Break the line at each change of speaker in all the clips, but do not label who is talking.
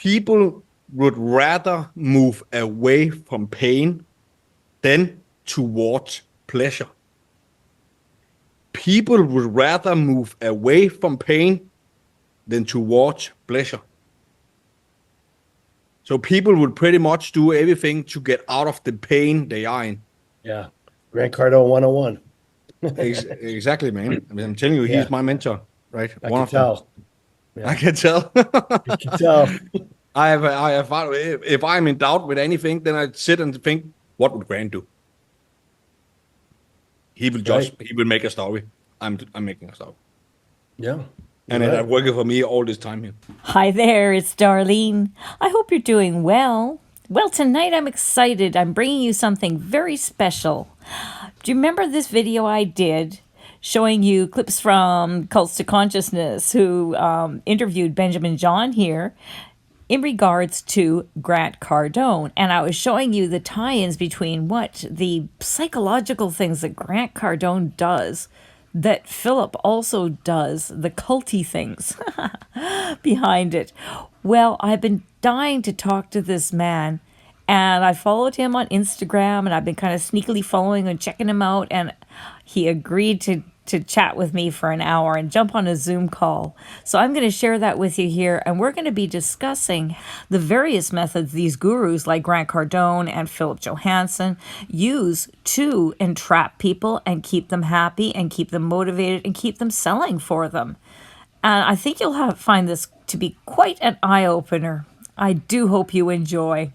people would rather move away from pain than towards pleasure. People would rather move away from pain than towards pleasure. So people would pretty much do everything to get out of the pain they are in.
Yeah. Grant Cardone 101.
Exactly, man. I mean, I'm telling you,
Yeah,
he's my mentor, right?
I
One
can
of them.
tell.
I
Yeah,
can tell.
I can tell.
I have found if I'm in doubt with anything, then I sit and think, what would Grant do?
Right.
He will make a story. I'm making a story.
Yeah, you're
And it
right.
has working for me all this time here.
Hi there, it's Darlene. I hope you're doing well. Well, tonight I'm excited. I'm bringing you something very special. Do you remember this video I did showing you clips from Cults to Consciousness, who interviewed Benjamin John here in regards to Grant Cardone? And I was showing you the tie-ins between what the psychological things that Grant Cardone does that Philip also does, the culty things behind it. Well, I've been dying to talk to this man, and I followed him on Instagram, and I've been kind of sneakily following and checking him out, and he agreed to chat with me for an hour and jump on a Zoom call. So I'm going to share that with you here, and we're going to be discussing the various methods these gurus like Grant Cardone and Philip Johansen use to entrap people and keep them happy and keep them motivated and keep them selling for them. And I think you'll find this to be quite an eye-opener. I do hope you enjoy.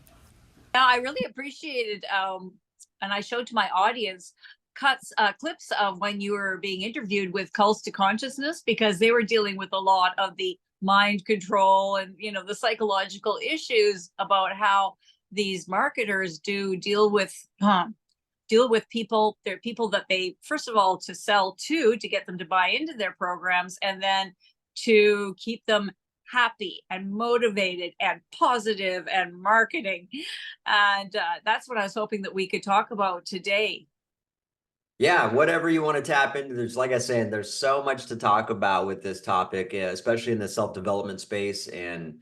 Yeah, I really appreciated, and I showed to my audience clips of when you were being interviewed with Cults to Consciousness, because they were dealing with a lot of the mind control and, the psychological issues about how these marketers do deal with people. They're people that they, first of all, to sell to get them to buy into their programs, and then to keep them happy and motivated and positive and marketing. And that's what I was hoping that we could talk about today.
Yeah, whatever you want to tap into. There's, like I said, there's so much to talk about with this topic, especially in the self-development space and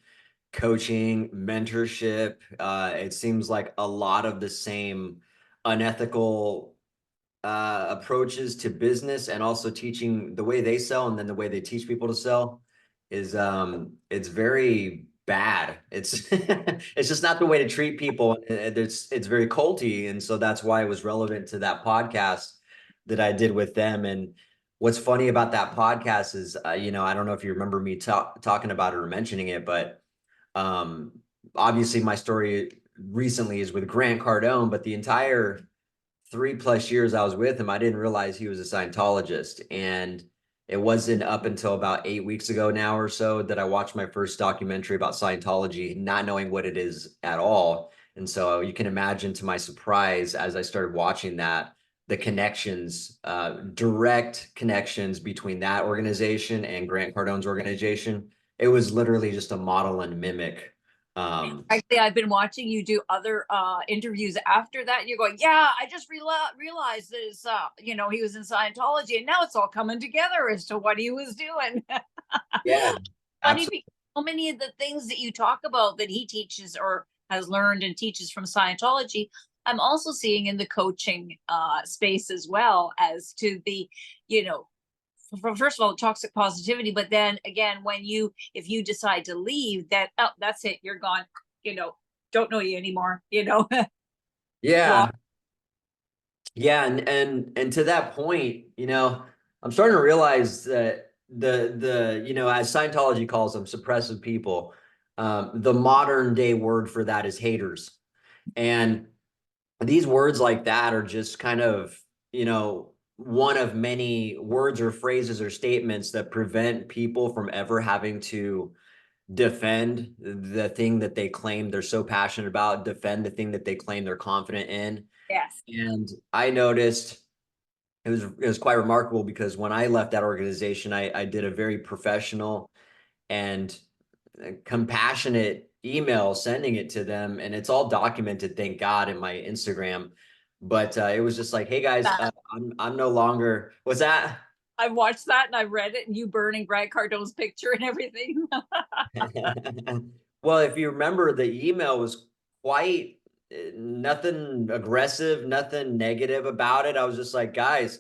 coaching, mentorship. It seems like a lot of the same unethical approaches to business, and also teaching the way they sell and then the way they teach people to sell is it's very bad. It's it's just not the way to treat people. It's very culty, and so that's why it was relevant to that podcast that I did with them. And what's funny about that podcast is, I don't know if you remember me talking about it or mentioning it, but obviously my story recently is with Grant Cardone, but the entire 3+ years I was with him, I didn't realize he was a Scientologist. And it wasn't up until about 8 weeks ago now or so that I watched my first documentary about Scientology, not knowing what it is at all. And so you can imagine, to my surprise, as I started watching that, the connections, direct connections between that organization and Grant Cardone's organization. It was literally just a model and mimic.
Actually, I've been watching you do other interviews after that, and you're going, yeah, I just realized this, he was in Scientology, and now it's all coming together as to what he was doing.
Yeah,
Funny, because so many of the things that you talk about that he teaches or has learned and teaches from Scientology, I'm also seeing in the coaching space as well, as to the, first of all, toxic positivity, but then again, if you decide to leave, that's it, you're gone, don't know you anymore,
yeah, yeah, and to that point, I'm starting to realize that the as Scientology calls them, suppressive people, the modern day word for that is haters. And these words like that are just kind of, one of many words or phrases or statements that prevent people from ever having to defend the thing that they claim they're so passionate about, defend the thing that they claim they're confident in.
Yes.
And I noticed it was quite remarkable, because when I left that organization, I did a very professional and compassionate email sending it to them, and it's all documented, thank God, in my Instagram. But it was just like, hey guys, I'm no longer. What's that?
I've watched that and I've read it, and you burning Grant Cardone's picture and everything.
Well, if you remember, the email was quite nothing aggressive, nothing negative about it. I was just like, guys,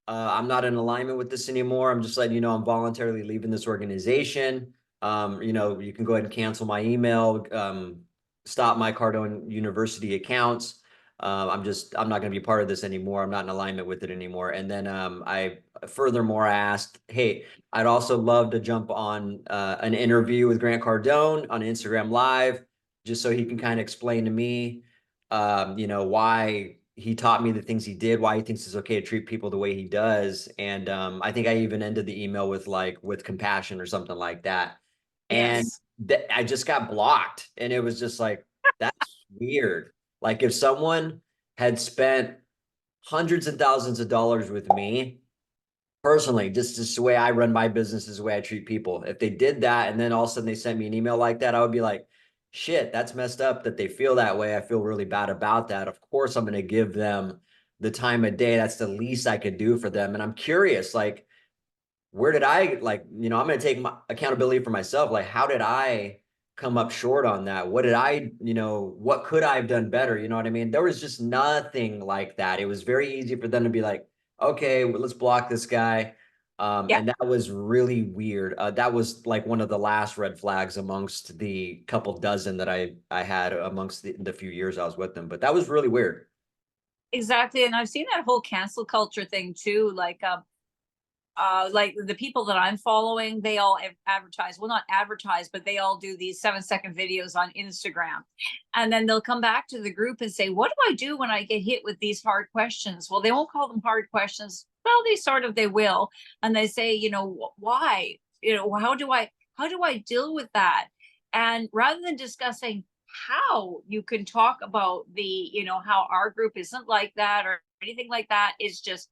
I'm not in alignment with this anymore. I'm just letting you know I'm voluntarily leaving this organization. You can go ahead and cancel my email, stop my Cardone University accounts. I'm not going to be part of this anymore. I'm not in alignment with it anymore. And then I furthermore asked, hey, I'd also love to jump on an interview with Grant Cardone on Instagram Live, just so he can kind of explain to me, why he taught me the things he did, why he thinks it's okay to treat people the way he does. And I think I even ended the email with with compassion or something like that. And
Yes.
I just got blocked. And it was just like, that's weird. Like if someone had spent hundreds and thousands of dollars with me personally, just the way I run my business is the way I treat people. If they did that and then all of a sudden they sent me an email like that, I would be like, shit, that's messed up that they feel that way. I feel really bad about that. Of course, I'm going to give them the time of day. That's the least I could do for them. And I'm curious, like, where did I, I'm going to take my accountability for myself. Like, how did I come up short on that? What did I, what could I have done better? You know what I mean? There was just nothing like that. It was very easy for them to be like, okay, well, let's block this guy.
Yeah.
And that was really weird. That was like one of the last red flags amongst the couple dozen that I had amongst the few years I was with them. But that was really weird.
Exactly. And I've seen that whole cancel culture thing too. Like the people that I'm following, they all advertise, well, not advertise, but they all do these 7-second videos on Instagram. And then they'll come back to the group and say, what do I do when I get hit with these hard questions? Well, they won't call them hard questions. Well, they will. And they say, why, how do I deal with that? And rather than discussing how you can talk about how our group isn't like that or anything like that, is just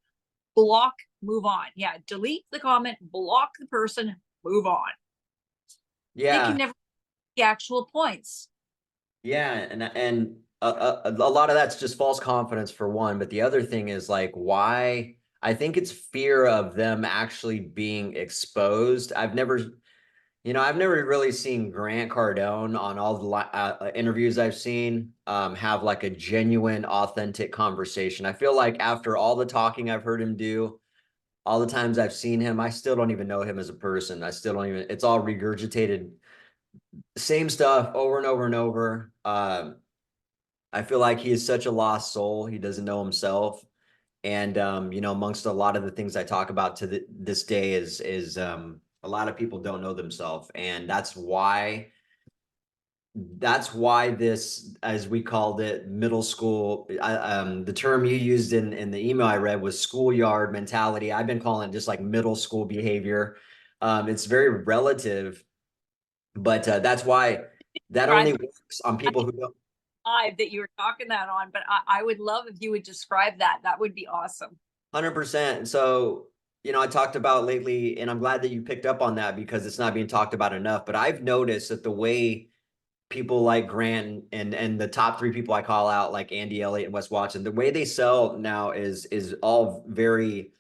block, move on. Yeah, delete the comment, block the person, move on. They
Yeah.
can never the actual points.
Yeah, and a lot of that's just false confidence for one, but the other thing is like why I think it's fear of them actually being exposed. I've never really seen Grant Cardone on all the interviews I've seen have like a genuine, authentic conversation. I feel like after all the talking I've heard him do, all the times I've seen him, I still don't even know him as a person. I still don't even, it's all regurgitated same stuff over and over and over. I feel like he is such a lost soul. He doesn't know himself. And amongst a lot of the things I talk about to this day is a lot of people don't know themselves. And that's why this, as we called it, middle school, the term you used in the email I read was schoolyard mentality. I've been calling it just like middle school behavior. It's very relative, but that's why that only works on people who don't.
That you were talking that on, but I would love if you would describe that. That would be awesome.
100%. So, I talked about lately, and I'm glad that you picked up on that because it's not being talked about enough. But I've noticed that the way people like Grant and the top three people I call out, like Andy Elliott and Wes Watson, the way they sell now is all very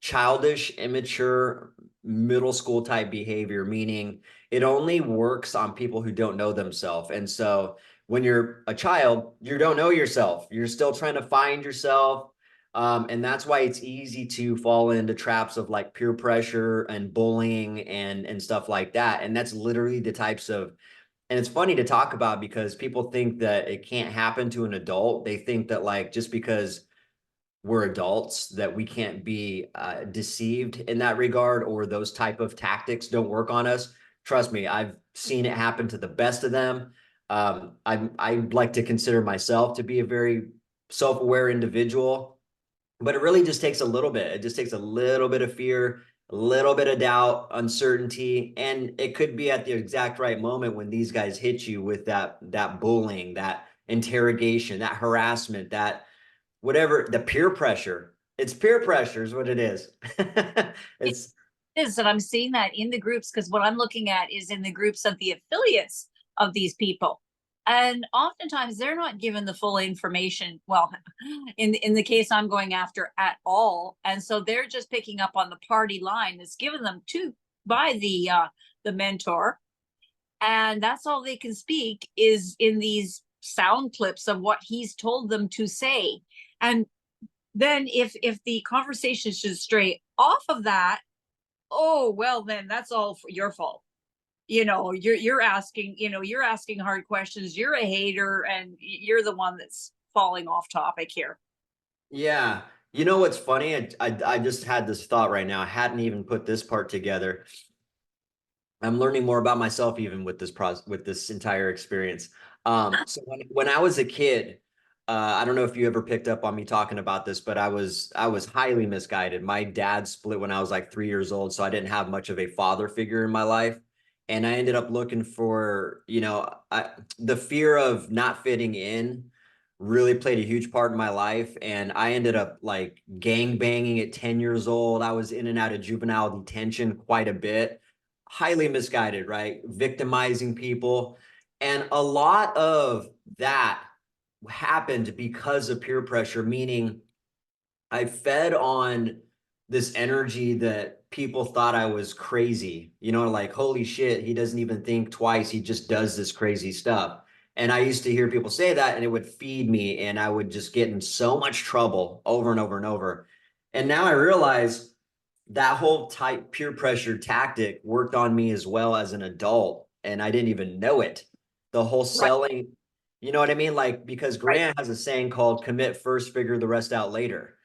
childish, immature, middle school type behavior, meaning it only works on people who don't know themselves. And so when you're a child, you don't know yourself. You're still trying to find yourself. And that's why it's easy to fall into traps of like peer pressure and bullying and stuff like that. And that's literally the types of, and it's funny to talk about because people think that it can't happen to an adult. They think that like, just because we're adults that we can't be deceived in that regard, or those type of tactics don't work on us. Trust me, I've seen it happen to the best of them. I like to consider myself to be a very self-aware individual, but it really just takes a little bit. It just takes a little bit of fear, a little bit of doubt, uncertainty, and it could be at the exact right moment when these guys hit you with that bullying, that interrogation, that harassment, that whatever, the peer pressure. It's peer pressure is what it is. It's
Is that I'm seeing that in the groups, because what I'm looking at is in the groups of the affiliates of these people. And oftentimes they're not given the full information. Well, in the case I'm going after at all. And so they're just picking up on the party line that's given them by the mentor. and that's all they can speak is in these sound clips of what he's told them to say. And then if the conversation should stray off of that, oh well, then that's all your fault. You're asking, you're asking hard questions, you're a hater, and you're the one that's falling off topic here.
Yeah. You know what's funny? I just had this thought right now. I hadn't even put this part together. I'm learning more about myself even with this entire experience. So when I was a kid, I don't know if you ever picked up on me talking about this, but I was highly misguided. My dad split when I was like 3 years old, so I didn't have much of a father figure in my life. And I ended up looking for, the fear of not fitting in really played a huge part in my life. And I ended up like gang banging at 10 years old. I was in and out of juvenile detention quite a bit, highly misguided, right? Victimizing people. And a lot of that happened because of peer pressure, meaning I fed on this energy that people thought I was crazy, like, holy shit, he doesn't even think twice. He just does this crazy stuff. And I used to hear people say that, and it would feed me, and I would just get in so much trouble over and over and over. And now I realize that whole type peer pressure tactic worked on me as well as an adult, and I didn't even know it. The whole selling, you know what I mean? Like, because Grant has a saying called commit first, figure the rest out later.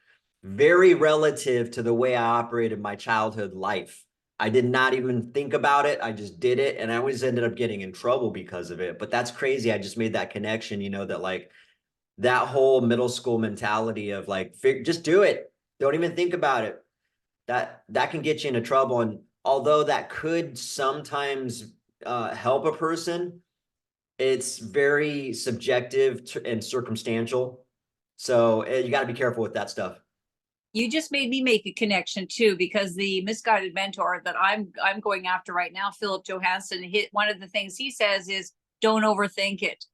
Very relative to the way I operated my childhood life. I did not even think about it. I just did it. And I always ended up getting in trouble because of it. But that's crazy. I just made that connection, that like that whole middle school mentality of like, just do it. Don't even think about it. That can get you into trouble. And although that could sometimes help a person, it's very subjective and circumstantial. So you got to be careful with that stuff.
You just made me make a connection too, because the misguided mentor that I'm going after right now, Philip Johansen, one of the things he says is don't overthink it.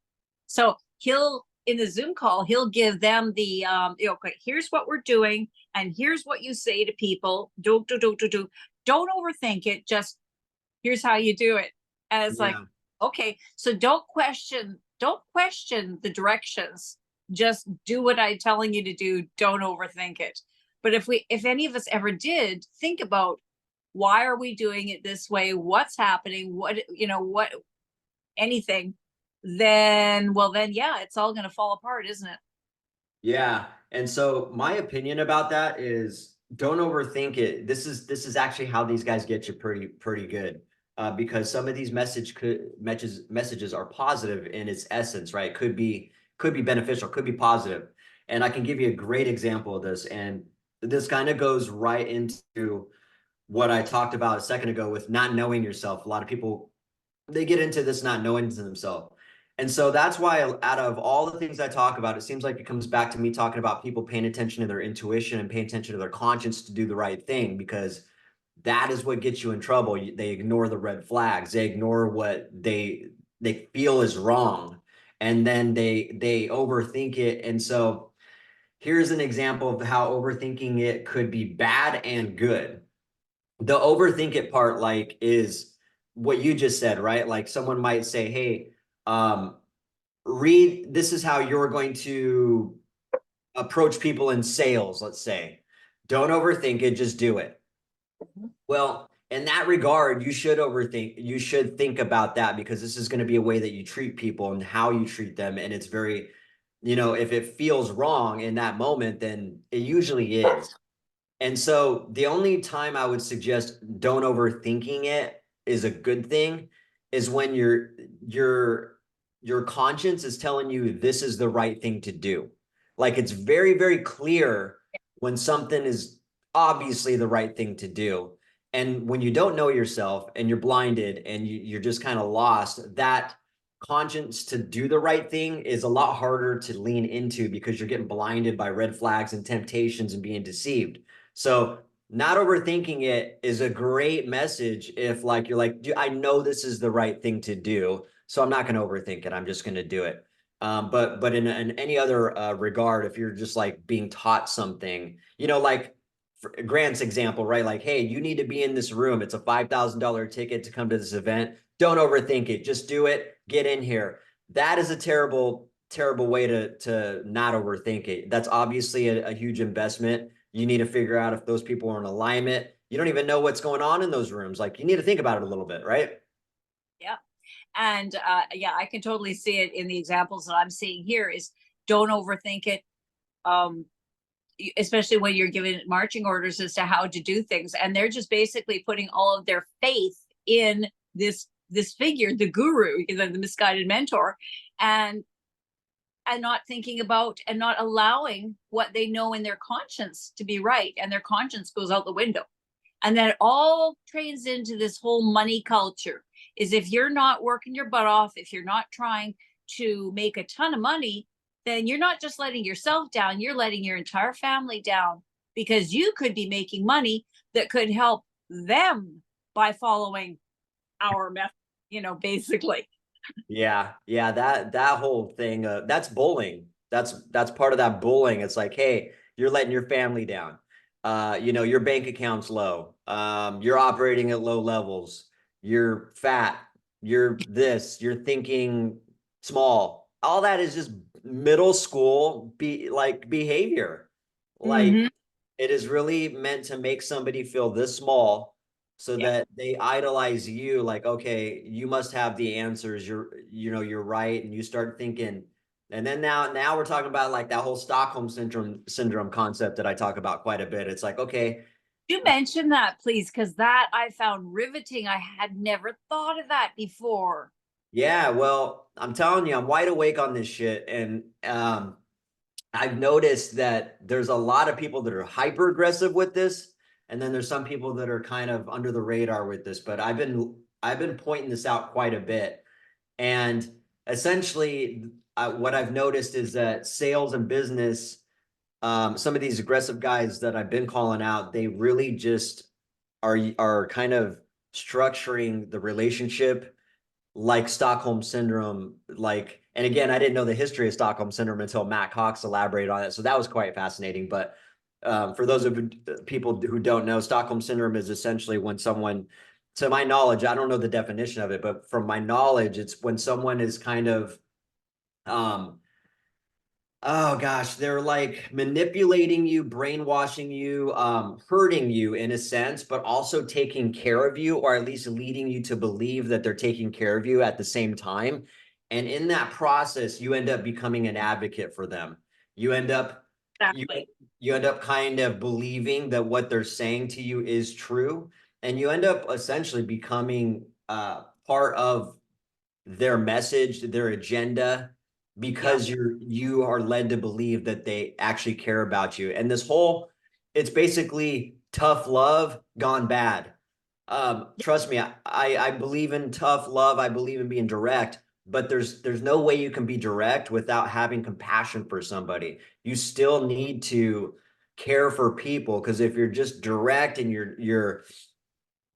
So he'll, in the Zoom call, he'll give them the okay, here's what we're doing, and here's what you say to people. Don't overthink it. Just here's how you do it. And it's like, okay, so don't question the directions. Just do what I'm telling you to do. Don't overthink it. But if any of us ever did think about why are we doing it this way, what's happening, what anything, then yeah, it's all going to fall apart, isn't it?
Yeah. And so my opinion about that is don't overthink it. This is actually how these guys get you pretty good. Because some of these messages are positive in its essence, right? Could be beneficial, could be positive. And I can give you a great example of this. And this kind of goes right into what I talked about a second ago with not knowing yourself. A lot of people, they get into this not knowing themselves. And so that's why out of all the things I talk about, it seems like it comes back to me talking about people paying attention to their intuition and paying attention to their conscience to do the right thing, because that is what gets you in trouble. They ignore the red flags. They ignore what they feel is wrong. And then they overthink it. And so here's an example of how overthinking it could be bad and good. The overthink it part, like, is what you just said, right? Like someone might say, hey, read, this is how you're going to approach people in sales, let's say. Don't overthink it, just do it. Well, in that regard, you should think about that, because this is going to be a way that you treat people and how you treat them. And it's very, if it feels wrong in that moment, then it usually is. And so the only time I would suggest don't overthinking it is a good thing is when your conscience is telling you this is the right thing to do. Like, it's very, very clear when something is obviously the right thing to do. And when you don't know yourself and you're blinded and you're just kind of lost, that conscience to do the right thing is a lot harder to lean into, because you're getting blinded by red flags and temptations and being deceived. So not overthinking it is a great message if, like, you're like, I know this is the right thing to do, so I'm not going to overthink it. I'm just going to do it. But in any other regard, if you're just like being taught something, like Grant's example, right? Like, hey, you need to be in this room. It's a $5,000 ticket to come to this event. don't overthink it. Just do it. Get in here. That is a terrible, terrible way to not overthink it. That's obviously a huge investment. You need to figure out if those people are in alignment. You don't even know what's going on in those rooms. Like, you need to think about it a little bit, right?
Yeah. And yeah, I can totally see it in the examples that I'm seeing here is don't overthink it. Especially when you're given marching orders as to how to do things. And they're just basically putting all of their faith in this figure, the guru, the misguided mentor, and not thinking about and not allowing what they know in their conscience to be right. And their conscience goes out the window. And then it all trains into this whole money culture is if you're not working your butt off, if you're not trying to make a ton of money, then you're not just letting yourself down, you're letting your entire family down because you could be making money that could help them by following our method, basically.
Yeah, that whole thing, that's bullying. That's part of that bullying. It's like, hey, you're letting your family down. Your bank account's low. You're operating at low levels. You're fat. You're this. You're thinking small. All that is just middle school behavior. Like, it is really meant to make somebody feel this small so that they idolize you. Like, okay, you must have the answers. You're right. And you start thinking, and then now we're talking about like that whole Stockholm syndrome concept that I talk about quite a bit. It's like, okay,
you mention that, please, because that I found riveting. I had never thought of that before.
yeah, well, I'm telling you, I'm wide awake on this shit. And I've noticed that there's a lot of people that are hyper aggressive with this. And then there's some people that are kind of under the radar with this, but I've been pointing this out quite a bit. And essentially what I've noticed is that sales and business, some of these aggressive guys that I've been calling out, they really just are kind of structuring the relationship like Stockholm syndrome. And again, I didn't know the history of Stockholm syndrome until Matt Cox elaborated on it. So that was quite fascinating. But for those of people who don't know, Stockholm syndrome is essentially when someone, to my knowledge, I don't know the definition of it, but from my knowledge, it's when someone is kind of, oh gosh, they're like manipulating you, brainwashing you, hurting you in a sense, but also taking care of you, or at least leading you to believe that they're taking care of you at the same time. And in that process, you end up becoming an advocate for them. You end up, you end up kind of believing that what they're saying to you is true. And you end up essentially becoming part of their message, their agenda, because you are led to believe that they actually care about you. And this whole, it's basically tough love gone bad. Trust me, I believe in tough love. I believe in being direct, but there's no way you can be direct without having compassion for somebody. You still need to care for people, because if you're just direct and you're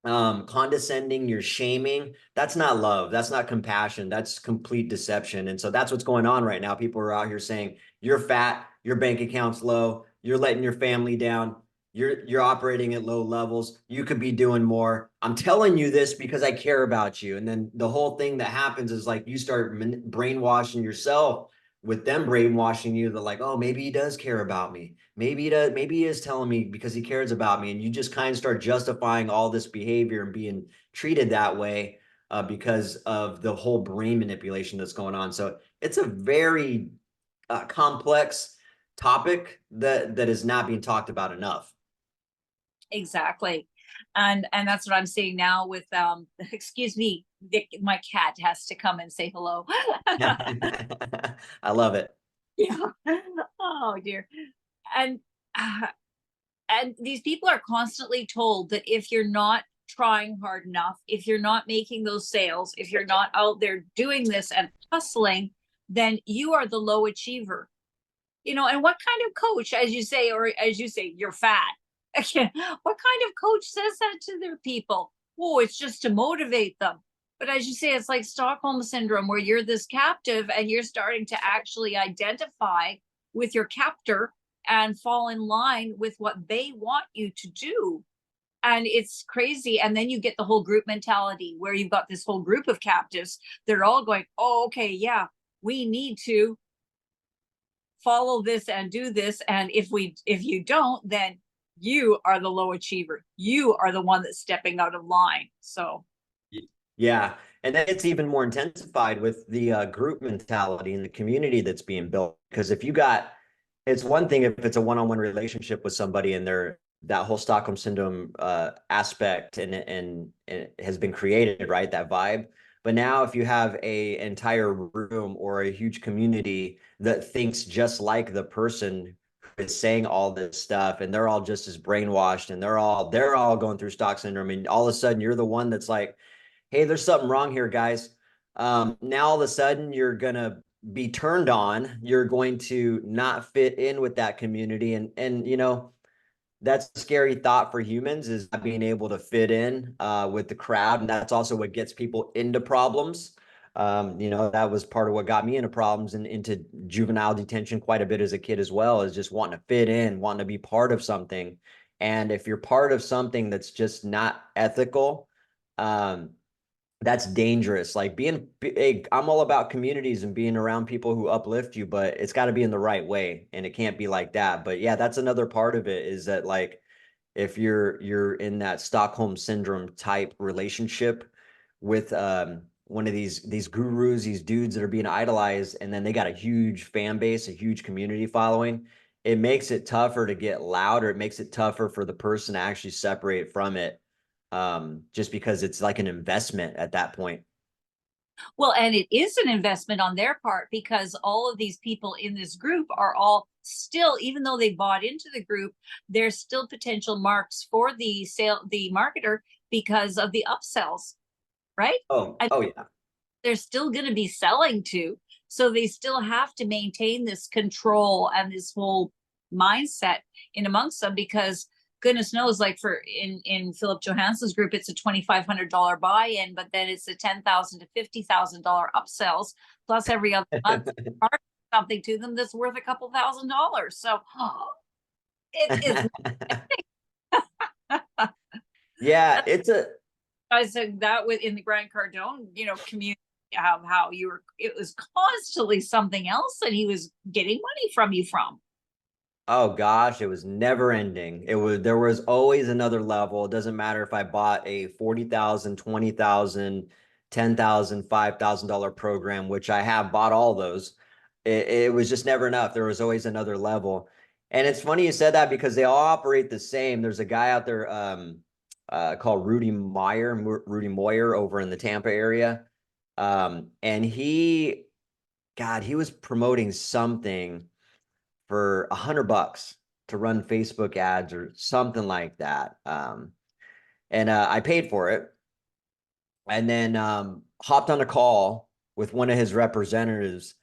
condescending, you're shaming, that's not love, that's not compassion, that's complete deception. And so that's what's going on right now. People are out here saying you're fat, your bank account's low, you're letting your family down, you're operating at low levels, you could be doing more. I'm telling you this because I care about you. And then the whole thing that happens is like you start brainwashing yourself with them brainwashing you that like, oh, maybe he does care about me. Maybe he does, maybe he is telling me because he cares about me. And you just kind of start justifying all this behavior and being treated that way because of the whole brain manipulation that's going on. So it's a very complex topic that is not being talked about enough.
Exactly. And that's what I'm seeing now with excuse me, my cat has to come and say hello.
I love it.
Yeah. Oh dear. And these people are constantly told that if you're not trying hard enough, if you're not making those sales, if you're not out there doing this and hustling, then you are the low achiever. And what kind of coach, as you say, you're fat. What kind of coach says that to their people? Oh, it's just to motivate them. But as you say, it's like Stockholm syndrome, where you're this captive and you're starting to actually identify with your captor and fall in line with what they want you to do. And it's crazy. And then you get the whole group mentality where you've got this whole group of captives. They're all going, oh, okay, yeah, we need to follow this and do this. And if you don't, then you are the low achiever. You are the one that's stepping out of line. So
Yeah. And then it's even more intensified with the group mentality and the community that's being built. Because if you got, it's one thing if it's a one-on-one relationship with somebody and they're that whole Stockholm syndrome aspect and it has been created, right? That vibe. But now if you have a entire room or a huge community that thinks just like the person who is saying all this stuff, and they're all just as brainwashed, and they're all going through stock syndrome, and all of a sudden you're the one that's like, hey, there's something wrong here, guys. Now all of a sudden you're gonna be turned on. You're going to not fit in with that community, and you know, that's a scary thought for humans, is not being able to fit in with the crowd. And that's also what gets people into problems. You know, that was part of what got me into problems and into juvenile detention quite a bit as a kid as well, is just wanting to fit in, wanting to be part of something. And if you're part of something that's just not ethical, that's dangerous. Like I'm all about communities and being around people who uplift you, but it's got to be in the right way, and it can't be like that. But yeah, that's another part of it, is that like if you're in that Stockholm syndrome type relationship with one of these gurus, these dudes that are being idolized, and then they got a huge fan base, a huge community following, it makes it tougher to get louder. It makes it tougher for the person to actually separate from it, just because it's like an investment at that point.
well, and it is an investment on their part, because all of these people in this group are all still, even though they bought into the group, they're still potential marks for the marketer because of the upsells, right?
Oh yeah.
They're still going to be selling to, so they still have to maintain this control and this whole mindset in amongst them, because goodness knows, like in Philip Johansen's group, it's a $2,500 buy-in, but then it's a $10,000 to $50,000 upsells, plus every other month something to them that's worth a couple $1,000. So it is.
Yeah, it's a
I said that in the Grant Cardone, community, how it was constantly something else that he was getting money from you from.
Oh gosh, it was never ending. There was always another level. It doesn't matter if I bought a $40,000, $20,000, $10,000, $5,000 program, which I have bought all those. It was just never enough. There was always another level. And it's funny you said that, because they all operate the same. There's a guy out there called Rudy Moyer over in the Tampa area. And he was promoting something for $100 to run Facebook ads or something like that. And I paid for it, and then hopped on a call with one of his representatives,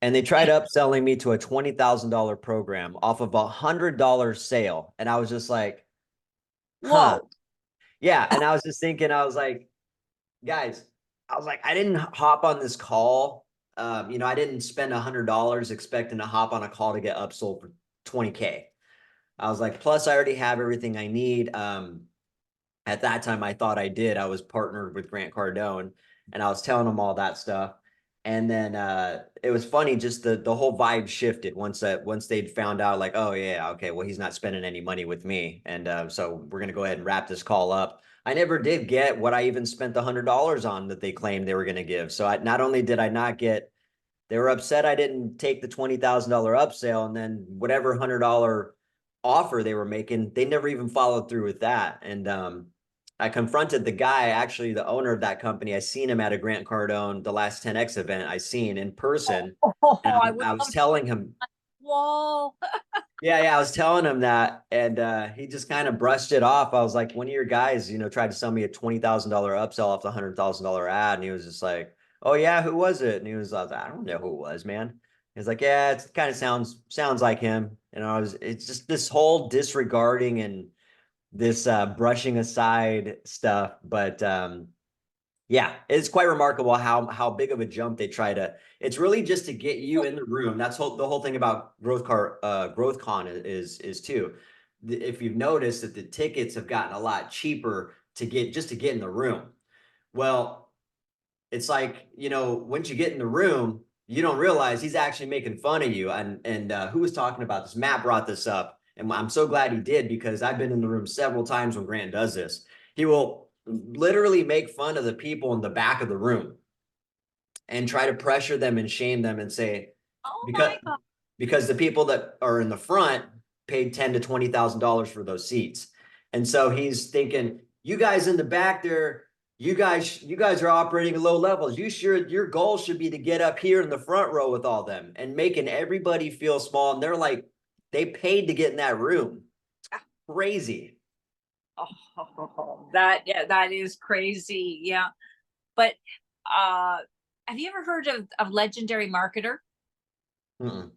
and they tried upselling me to a $20,000 program off of $100 sale. And I was just like, huh.
Whoa.
Yeah. And I was just thinking, I was like, guys, I didn't hop on this call. I didn't spend $100 expecting to hop on a call to get upsold for 20K. I was like, plus I already have everything I need. At that time, I thought I did. I was partnered with Grant Cardone, and I was telling him all that stuff. And then it was funny, just the whole vibe shifted once they'd found out, like, oh yeah, okay, well, he's not spending any money with me, and so we're gonna go ahead and wrap this call up. I never did get what I even spent the $100 on that they claimed they were going to give. So not only did I not get, they were upset I didn't take the $20,000 upsell, and then whatever $100 offer they were making, they never even followed through with that. And I confronted the guy, actually the owner of that company. I seen him at a Grant Cardone, the last 10X event I seen in person.
I
was telling him,
whoa.
yeah, I was telling him that, and he just kind of brushed it off. I was like, one of your guys, tried to sell me a $20,000 upsell off the $100,000 ad, and he was just like, oh yeah, who was it? And he was like, I don't know who it was, man. He was like, yeah, it kind of sounds like him. And it's just this whole disregarding and this brushing aside stuff. But yeah, it's quite remarkable how big of a jump they try to. It's really just to get you in the room. That's the whole thing about GrowthCon is too. if you've noticed that the tickets have gotten a lot cheaper to get in the room. Well, it's like, you know, once you get in the room, you don't realize he's actually making fun of you. And who was talking about this? Matt brought this up, and I'm so glad he did, because I've been in the room several times when Grant does this. He will literally make fun of the people in the back of the room and try to pressure them and shame them and say,
Oh
because
my God.
because the people that are in the front paid $10,000 to $20,000 for those seats. And so he's thinking, you guys in the back there, you guys are operating at low levels. Your goal should be to get up here in the front row with all them, and making everybody feel small. And they're like, they paid to get in that room. It's crazy.
Oh, that is crazy. Yeah. But have you ever heard of Legendary Marketer?
Mm-mm.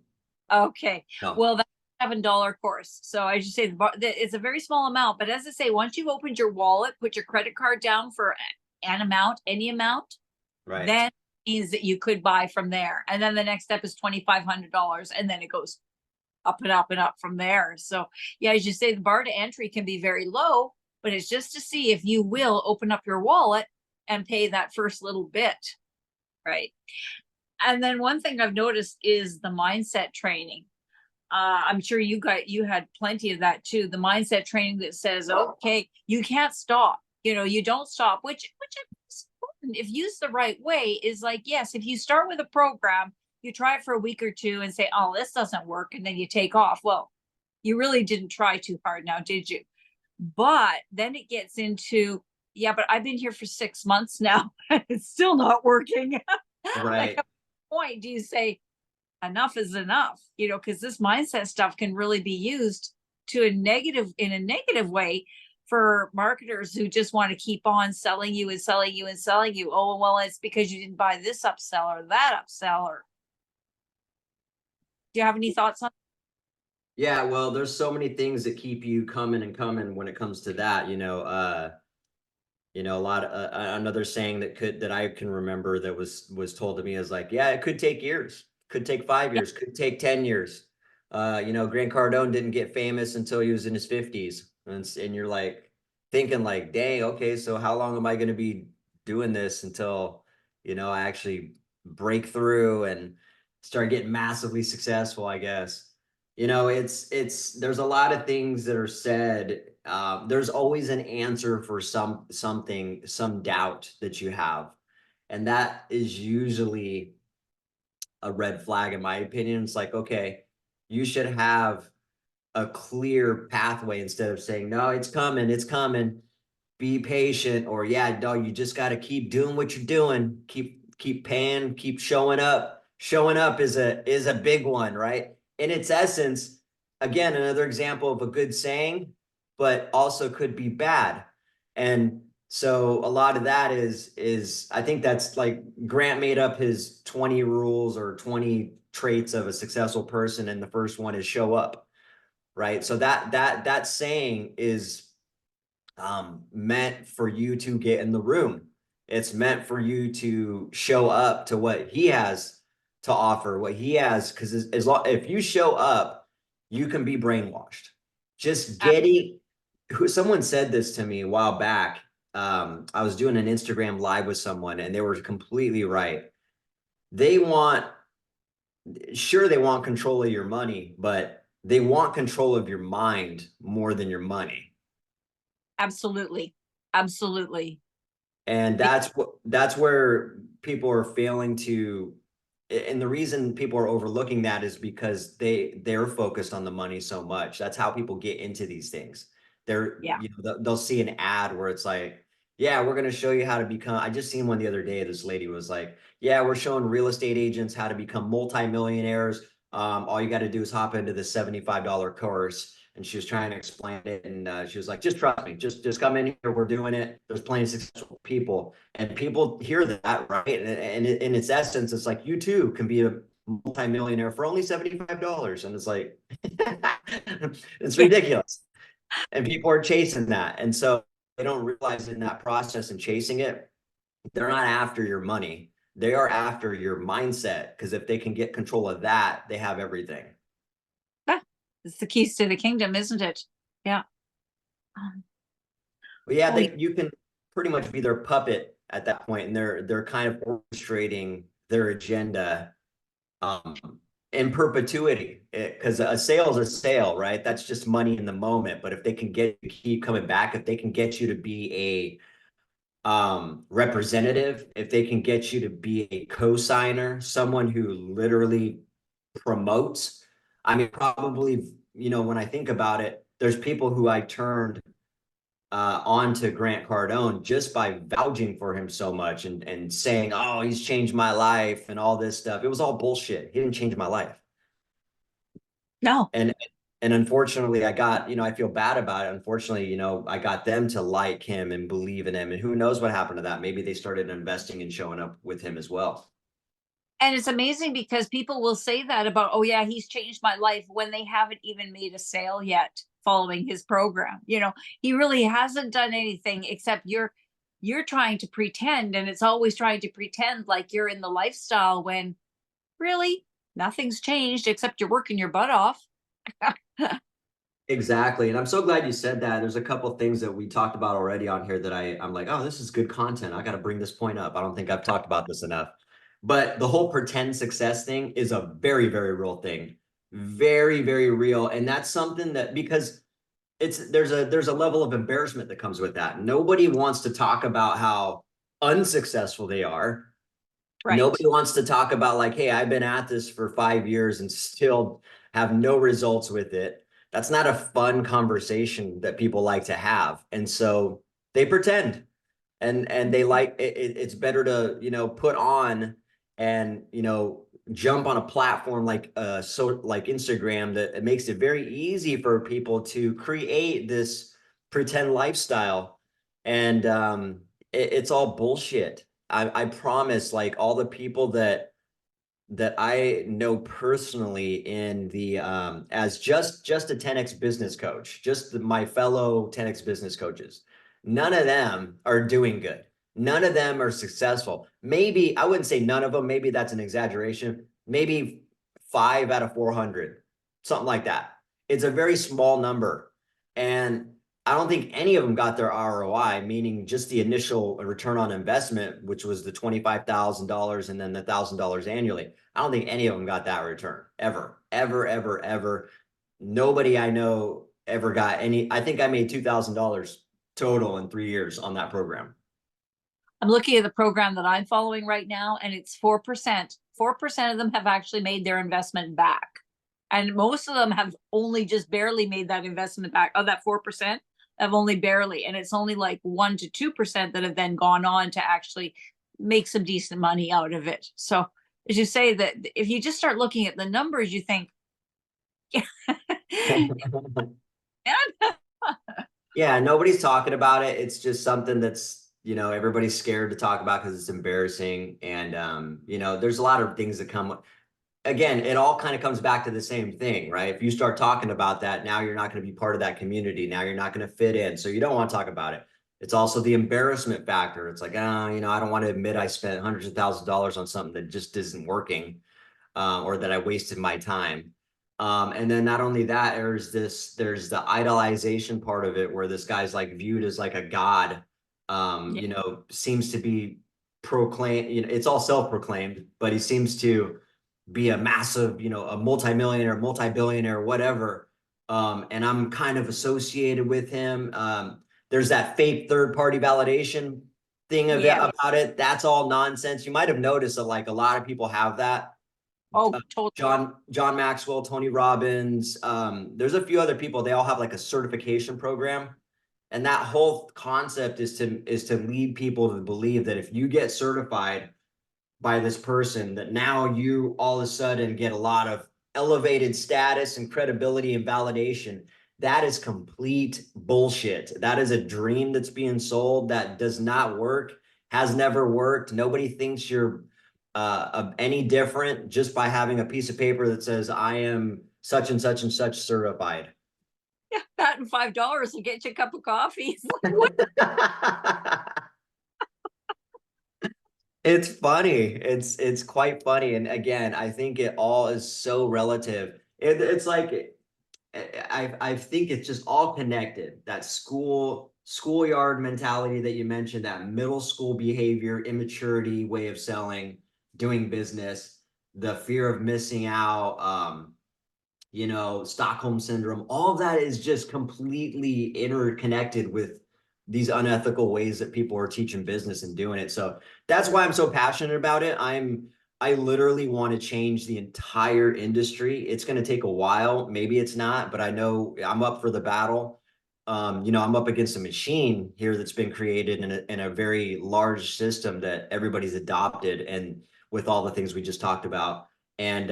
Okay.
No.
Well, that's a $7 course. So I just say it's a very small amount, but as I say, once you've opened your wallet, put your credit card down for an amount, any amount,
Right.
then means that you could buy from there. And then the next step is $2,500, and then it goes up and up and up from there. So yeah, as you say, the bar to entry can be very low, but it's just to see if you will open up your wallet and pay that first little bit, right? And then one thing I've noticed is the mindset training. I'm sure you had plenty of that too. The mindset training that says, okay, you can't stop. You know, you don't stop, which is important if used the right way. Is like, yes, if you start with a program, you try it for a week or two and say, oh, this doesn't work, and then you take off. Well, you really didn't try too hard now, did you? But then it gets into, yeah, but I've been here for 6 months now and it's still not working.
Right.
Like, at what point do you say enough is enough? You know, because this mindset stuff can really be used in a negative way for marketers who just want to keep on selling you and selling you and selling you. Oh, well, it's because you didn't buy this upsell or that upsell. Do you have any thoughts on?
Yeah, well, there's so many things that keep you coming and coming when it comes to that. A lot of another saying that I can remember that was told to me is like, yeah, it could take years, could take 5 years, could take 10 years. Grant Cardone didn't get famous until he was in his 50s, and you're like thinking like, dang, okay, so how long am I going to be doing this until I actually break through and start getting massively successful, I guess. There's a lot of things that are said. There's always an answer for something, some doubt that you have. And that is usually a red flag, in my opinion. It's like, okay, you should have a clear pathway instead of saying, no, it's coming, be patient, or yeah, no, you just got to keep doing what you're doing, keep paying, keep showing up. Showing up is a big one, right? In its essence, again, another example of a good saying, but also could be bad. And so a lot of that is I think that's like Grant made up his 20 rules or 20 traits of a successful person, and the first one is show up, right? So that saying is meant for you to get in the room. It's meant for you to show up to what he has to offer, what he has, because if you show up, you can be brainwashed. Just getting someone said this to me a while back. I was doing an Instagram live with someone, and they were completely right. They want control of your money, but they want control of your mind more than your money.
Absolutely. Absolutely.
And that's where people are failing to, and the reason people are overlooking that is because they're focused on the money so much. That's how people get into these things. They'll see an ad where it's like, yeah, we're going to show you how to become. I just seen one the other day. This lady was like, yeah, we're showing real estate agents how to become multimillionaires. All you got to do is hop into the $75 course. And she was trying to explain it, and she was like, just trust me, just come in here, we're doing it. There's plenty of successful people, and people hear that, right? And in its essence, it's like, you too can be a multimillionaire for only $75. And it's like, it's ridiculous. And people are chasing that. And so they don't realize in that process and chasing it, they're not after your money. They are after your mindset, because if they can get control of that, they have everything.
It's the keys to the kingdom, isn't it? Yeah.
But yeah,
Well,
you can pretty much be their puppet at that point, and they're kind of orchestrating their agenda um, in perpetuity. Because a sale is a sale, right? That's just money in the moment. But if they can get you to keep coming back, if they can get you to be a representative, if they can get you to be a co-signer, someone who literally promotes. I mean, probably, when I think about it, there's people who I turned on to Grant Cardone just by vouching for him so much and saying, oh, he's changed my life and all this stuff. It was all bullshit. He didn't change my life.
no.
And unfortunately, I feel bad about it. Unfortunately, I got them to like him and believe in him. And who knows what happened to that? Maybe they started investing and showing up with him as well.
And it's amazing because people will say that about, oh yeah, he's changed my life when they haven't even made a sale yet following his program. He really hasn't done anything except you're trying to pretend, and it's always trying to pretend like you're in the lifestyle when really nothing's changed except you're working your butt off.
Exactly. And I'm so glad you said that. There's a couple of things that we talked about already on here that I'm like, oh, this is good content. I got to bring this point up. I don't think I've talked about this enough. But the whole pretend success thing is a very, very real thing. Very, very real. And that's something that, because there's a level of embarrassment that comes with that. Nobody wants to talk about how unsuccessful they are.
Right.
Nobody wants to talk about like, hey, I've been at this for 5 years and still have no results with it. That's not a fun conversation that people like to have. And so they pretend and they like it's better to, put on and, jump on a platform like like Instagram that it makes it very easy for people to create this pretend lifestyle. And it's all bullshit. I promise, like all the people that I know personally in the as just a 10x business coach, just my fellow 10x business coaches, none of them are doing good. None of them are successful. Maybe I wouldn't say none of them, maybe that's an exaggeration. Maybe 5 out of 400, something like that. It's a very small number. And I don't think any of them got their ROI, meaning just the initial return on investment, which was the $25,000 and then the $1,000 annually. I don't think any of them got that return ever, ever, ever, ever. Nobody I know ever got any. I think I made $2,000 total in 3 years on that program.
I'm looking at the program that I'm following right now, and it's 4%. 4% of them have actually made their investment back. And most of them have only just barely made that investment back. Of that 4%, have only barely. And it's only like 1 to 2% that have then gone on to actually make some decent money out of it. So as you say, that if you just start looking at the numbers, you think,
yeah, nobody's talking about it. It's just something that's, everybody's scared to talk about because it's embarrassing. And, there's a lot of things that come. Again, it all kind of comes back to the same thing, right? If you start talking about that, now you're not going to be part of that community. Now you're not going to fit in. So you don't want to talk about it. It's also the embarrassment factor. It's like, I don't want to admit I spent hundreds of thousands of dollars on something that just isn't working, or that I wasted my time. And then not only that, there's the idolization part of it where this guy's like viewed as like a god, seems to be proclaimed, it's all self-proclaimed, but he seems to be a massive, a multimillionaire, multi-billionaire, whatever. And I'm kind of associated with him. There's that fake third-party validation thing about it. That's all nonsense. You might have noticed that like a lot of people have that.
oh, totally.
John Maxwell, Tony Robbins. There's a few other people. They all have like a certification program. And that whole concept is to lead people to believe that if you get certified by this person, that now you all of a sudden get a lot of elevated status and credibility and validation. That is complete bullshit. That is a dream that's being sold that does not work, has never worked. Nobody thinks you're any different just by having a piece of paper that says, I am such and such and such certified.
Yeah, that and $5 will get you a cup of coffee. It's like, what?
It's funny. It's quite funny. And again, I think it all is so relative. It's like I think it's just all connected. That schoolyard mentality that you mentioned, that middle school behavior, immaturity, way of selling, doing business, the fear of missing out, Stockholm syndrome, all of that is just completely interconnected with these unethical ways that people are teaching business and doing it. So that's why I'm so passionate about it. I literally want to change the entire industry. It's going to take a while. Maybe it's not, but I know I'm up for the battle. I'm up against a machine here that's been created in a very large system that everybody's adopted, and with all the things we just talked about. And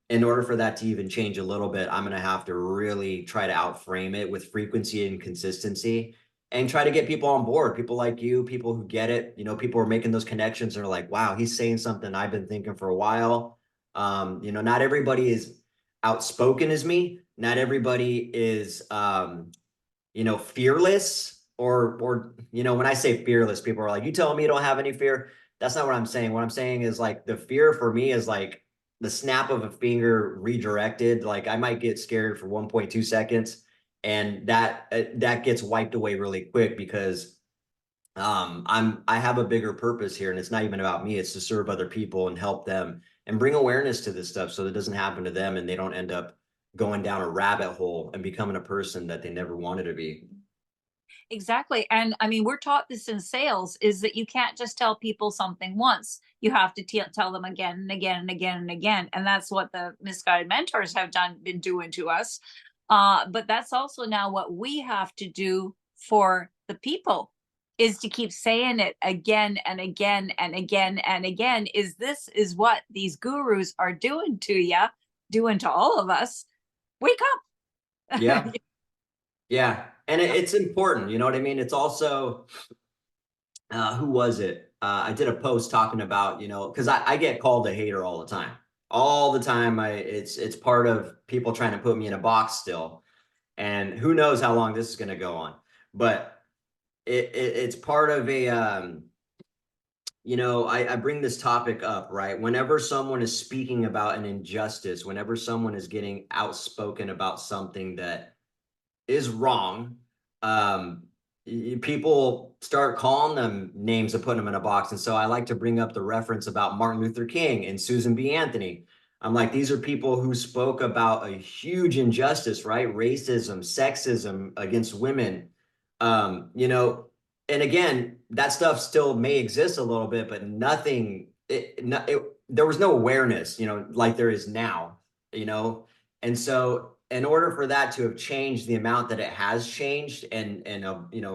in order for that to even change a little bit, I'm going to have to really try to outframe it with frequency and consistency, and try to get people on board, people like you, people who get it. People are making those connections and are like, wow, he's saying something I've been thinking for a while. Not everybody is outspoken as me. Not everybody is, fearless, or, when I say fearless, people are like, you telling me you don't have any fear? That's not what I'm saying. What I'm saying is, like, the fear for me is like the snap of a finger redirected. Like, I might get scared for 1.2 seconds, and that gets wiped away really quick, because I have a bigger purpose here, and it's not even about me. It's to serve other people and help them and bring awareness to this stuff so that it doesn't happen to them and they don't end up going down a rabbit hole and becoming a person that they never wanted to be.
Exactly. And I mean, we're taught this in sales, is that you can't just tell people something once. You have to tell them again and again and again and again. And that's what the misguided mentors have been doing to us. But that's also now what we have to do for the people, is to keep saying it again and again and again and again. This is what these gurus are doing to you, doing to all of us. Wake up.
Yeah. Yeah. And it's important. You know what I mean? It's also, who was it? I did a post talking about, because I get called a hater all the time. All the time. It's part of people trying to put me in a box still. And who knows how long this is going to go on. But it's part of a, I bring this topic up, right? Whenever someone is speaking about an injustice, whenever someone is getting outspoken about something that is wrong, people start calling them names and putting them in a box. And so I like to bring up the reference about Martin Luther King and Susan B. Anthony. I'm like, these are people who spoke about a huge injustice, right? Racism, sexism against women. And again, that stuff still may exist a little bit, but there was no awareness, like there is now, and so in order for that to have changed the amount that it has changed, and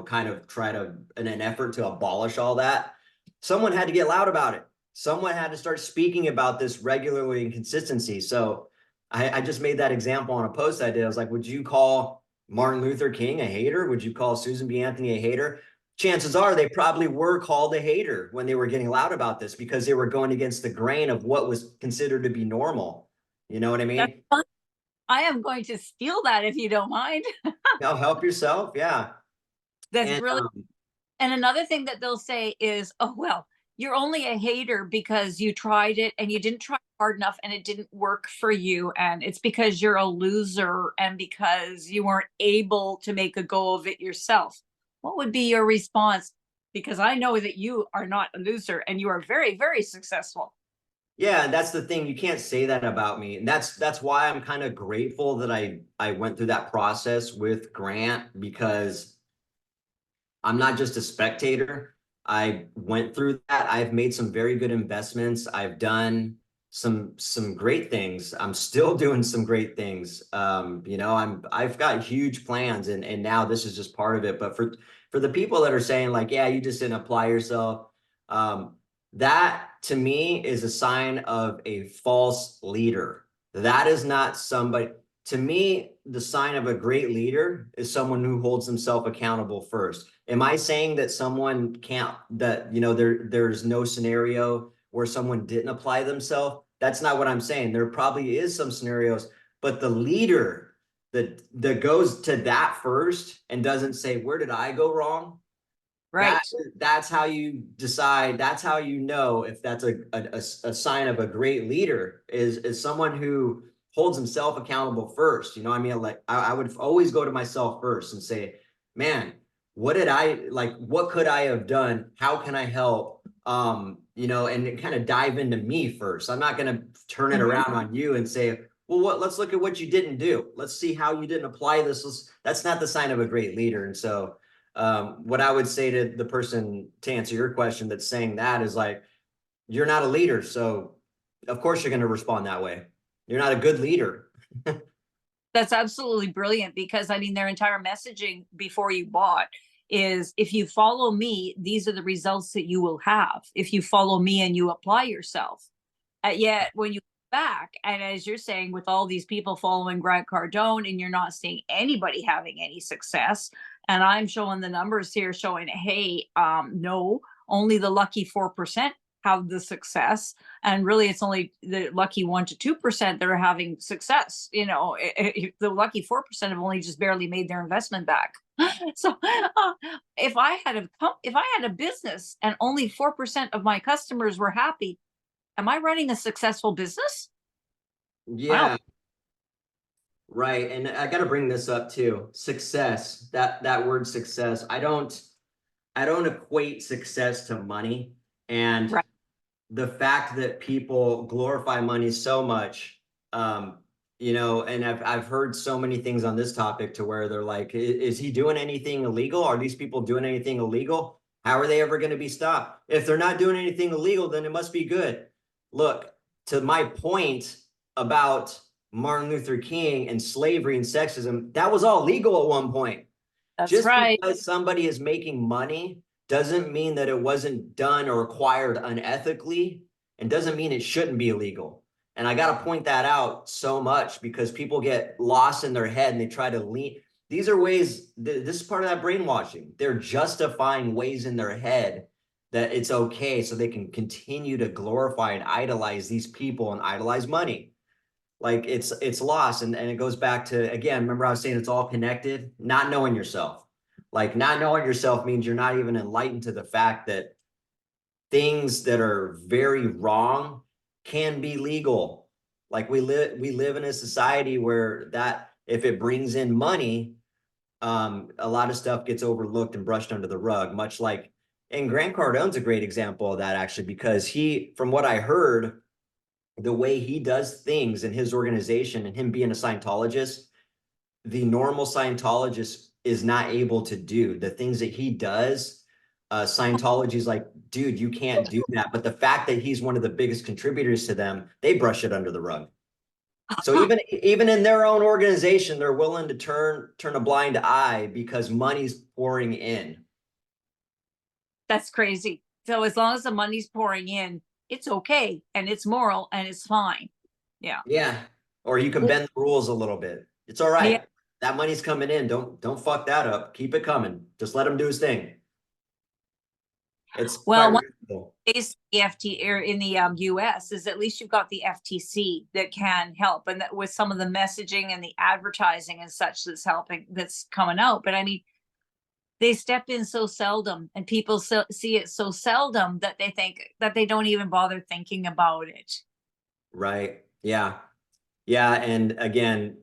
kind of try to, in an effort to abolish all that, someone had to get loud about it. Someone had to start speaking about this regularly and consistency. So I just made that example on a post I did. I was like, would you call Martin Luther King a hater? Would you call Susan B. Anthony a hater? Chances are they probably were called a hater when they were getting loud about this, because they were going against the grain of what was considered to be normal. You know what I mean?
I am going to steal that if you don't mind.
Now help yourself. Yeah.
That's really. And another thing that they'll say is, oh, well, you're only a hater because you tried it and you didn't try hard enough and it didn't work for you. And it's because you're a loser and because you weren't able to make a go of it yourself. What would be your response? Because I know that you are not a loser and you are very, very successful.
Yeah, and that's the thing. You can't say that about me. And that's why I'm kind of grateful that I went through that process with Grant, because I'm not just a spectator. I went through that. I've made some very good investments. I've done some great things. I'm still doing some great things. I've got huge plans, and now this is just part of it. But for the people that are saying like, yeah, you just didn't apply yourself, that to me is a sign of a false leader. That is not somebody. To me, the sign of a great leader is someone who holds himself accountable first. Am I saying that someone can't, that, there's no scenario where someone didn't apply themselves? That's not what I'm saying. There probably is some scenarios, but the leader that goes to that first and doesn't say, where did I go wrong?
Right.
That's how you decide. That's how you know if that's a sign of a great leader, is someone who holds himself accountable first. You know, I mean, like I would always go to myself first and say, man, what did I like? What could I have done? How can I help? You know, and kind of dive into me first. I'm not going to turn it around on you and say, well, let's look at what you didn't do. Let's see how you didn't apply this. That's not the sign of a great leader. And so what I would say to the person, to answer your question, that's saying that is like, you're not a leader. So of course you're going to respond that way. You're not a good leader.
That's absolutely brilliant, because I mean, their entire messaging before you bought is, if you follow me, these are the results that you will have. If you follow me and you apply yourself. Yet when you go back, and as you're saying, with all these people following Grant Cardone, and you're not seeing anybody having any success, and I'm showing the numbers here showing, hey, no, only the lucky 4% have the success, and really it's only the lucky 1 to 2% that are having success. You know, the lucky 4% have only just barely made their investment back. So if I had a business and only 4% of my customers were happy, am I running a successful business?
Yeah.
Wow.
Right. And I got to bring this up too. Success, that word success. I don't equate success to money. And
Right.
the fact that people glorify money so much, you know, and I've heard so many things on this topic to where they're like, is he doing anything illegal? Are these people doing anything illegal? How are they ever going to be stopped? If they're not doing anything illegal, then it must be good. Look, to my point about Martin Luther King and slavery and sexism, that was all legal at one point.
That's
Just
right.
because somebody is making money doesn't mean that it wasn't done or acquired unethically, and doesn't mean it shouldn't be illegal. And I got to point that out so much, because people get lost in their head and they try to lean. These are ways, this is part of that brainwashing. They're justifying ways in their head that it's okay, so they can continue to glorify and idolize these people and idolize money. Like it's lost. And it goes back to, again, remember I was saying it's all connected, not knowing yourself. Like not knowing yourself means you're not even enlightened to the fact that things that are very wrong can be legal. Like we live in a society where that if it brings in money, a lot of stuff gets overlooked and brushed under the rug, much like, and Grant Cardone's a great example of that, actually, because he, from what I heard, the way he does things in his organization and him being a Scientologist, the normal Scientologist is not able to do the things that he does. Scientology's like, dude, you can't do that. But the fact that he's one of the biggest contributors to them, they brush it under the rug. So even in their own organization, they're willing to turn a blind eye because money's pouring in.
That's crazy. So as long as the money's pouring in, it's okay, and it's moral, and it's fine. Yeah.
Yeah. Or you can bend the rules a little bit. It's all right.
Yeah.
That money's coming in. Don't fuck that up. Keep it coming. Just let him do his thing. It's
Well,
quite
one
reasonable.
is the FT or in the US is at least you've got the FTC that can help, and that with some of the messaging and the advertising and such that's coming out. But I mean, they step in so seldom, and people see it so seldom that they think that they don't even bother thinking about it.
Right. Yeah. Yeah. And again,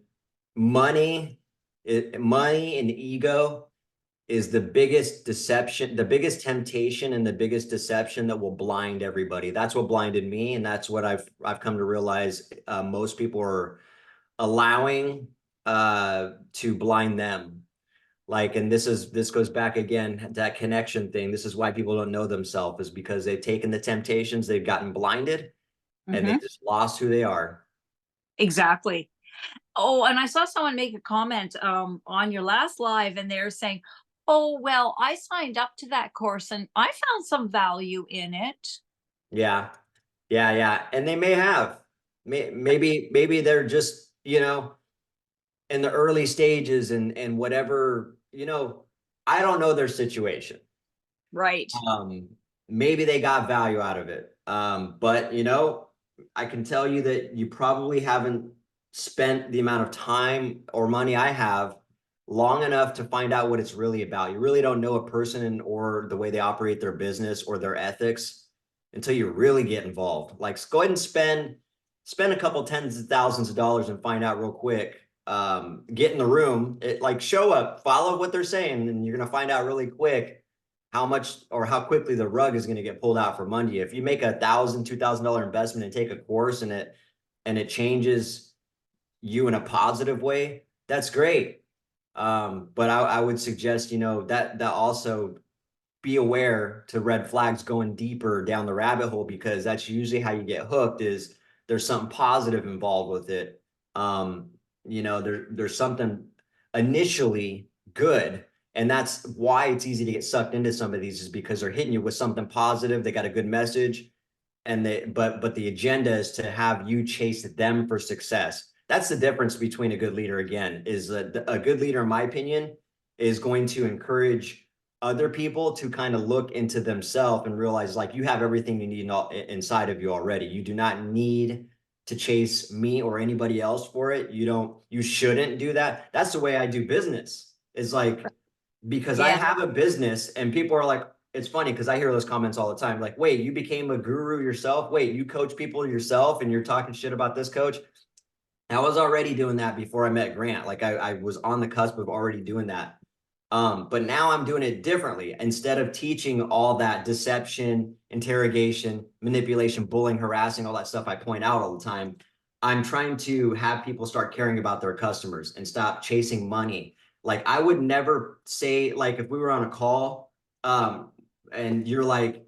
money and ego is the biggest deception, the biggest temptation, and the biggest deception that will blind everybody. That's what blinded me, and that's what I've come to realize most people are allowing to blind them. Like, and this goes back again, that connection thing. This is why people don't know themselves, is because they've taken the temptations, they've gotten blinded, and they just lost who they are.
Exactly. Oh, and I saw someone make a comment on your last live, and they're saying, oh, well, I signed up to that course and I found some value in it.
Yeah. Yeah. Yeah. And they may have, maybe they're just, you know, in the early stages and whatever, you know, I don't know their situation.
Right.
Maybe they got value out of it. But you know, I can tell you that you probably haven't spent the amount of time or money I have long enough to find out what it's really about. You really don't know a person or the way they operate their business or their ethics until you really get involved. Like, go ahead and spend a couple tens of thousands of dollars and find out real quick. Get in the room, like show up, follow what they're saying, and you're going to find out really quick how much or how quickly the rug is going to get pulled out from under you. If you make $1,000, $2,000 investment and take a course and it changes you in a positive way, that's great. But I would suggest, you know, that also be aware to red flags going deeper down the rabbit hole, because that's usually how you get hooked, is there's something positive involved with it. You know, there's something initially good. And that's why it's easy to get sucked into some of these, is because they're hitting you with something positive. They got a good message, and but the agenda is to have you chase them for success. That's the difference between a good leader, again, is that a good leader, in my opinion, is going to encourage other people to kind of look into themselves and realize, like, you have everything you need inside of you already. You do not need to chase me or anybody else for it. You shouldn't do that. That's the way I do business, is like, because I have a business and people are like, it's funny because I hear those comments all the time. Like, wait, you became a guru yourself? Wait, you coach people yourself and you're talking shit about this coach? I was already doing that before I met Grant. Like I was on the cusp of already doing that. But now I'm doing it differently. Instead of teaching all that deception, interrogation, manipulation, bullying, harassing, all that stuff I point out all the time, I'm trying to have people start caring about their customers and stop chasing money. Like, I would never say, like, if we were on a call, and you're like,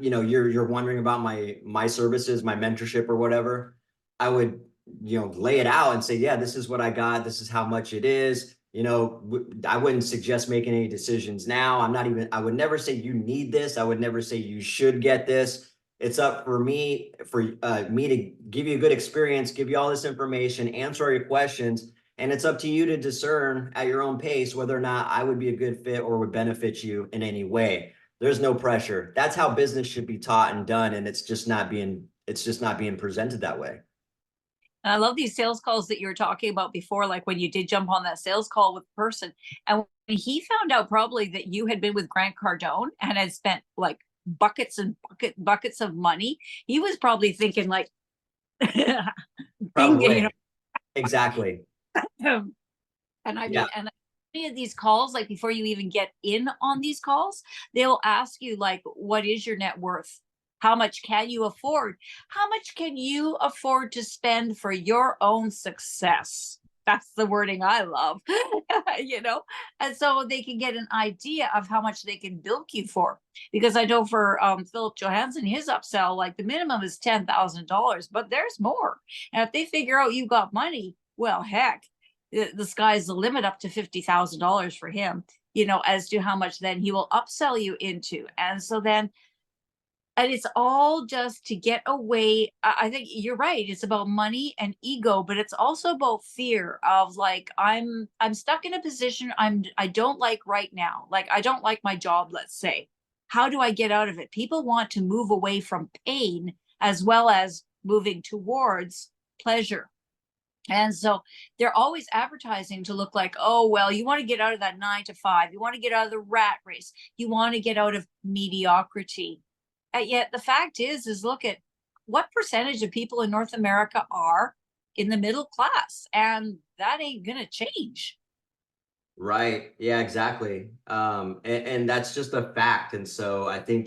you know, you're wondering about my services, my mentorship or whatever, I would, you know, lay it out and say, yeah, this is what I got. This is how much it is. You know, I wouldn't suggest making any decisions now. I would never say you need this. I would never say you should get this. It's up for me to give you a good experience, give you all this information, answer all your questions. And it's up to you to discern at your own pace whether or not I would be a good fit or would benefit you in any way. There's no pressure. That's how business should be taught and done. And it's just not being presented that way.
And I love these sales calls that you were talking about before, like when you did jump on that sales call with the person. And when he found out probably that you had been with Grant Cardone and had spent like buckets and buckets of money, he was probably thinking like,
Probably.
you know,
Exactly.
and I mean, and many of these calls, like before you even get in on these calls, they'll ask you like, what is your net worth? How much can you afford? How much can you afford to spend for your own success? That's the wording I love, you know? And so they can get an idea of how much they can bilk you for. Because I know for Philip Johansen, his upsell, like the minimum is $10,000, but there's more. And if they figure out you got money, well, heck, the sky's the limit up to $50,000 for him, you know, as to how much then he will upsell you into. And so then, and it's all just to get away. I think you're right. It's about money and ego, but it's also about fear of like, I'm stuck in a position I don't like right now. Like, I don't like my job, let's say. How do I get out of it? People want to move away from pain as well as moving towards pleasure. And so they're always advertising to look like, oh, well, you want to get out of that 9 to 5. You want to get out of the rat race. You want to get out of mediocrity. And yet the fact is look at what percentage of people in North America are in the middle class, and that ain't going to change.
Right. Yeah, exactly. And that's just a fact. And so I think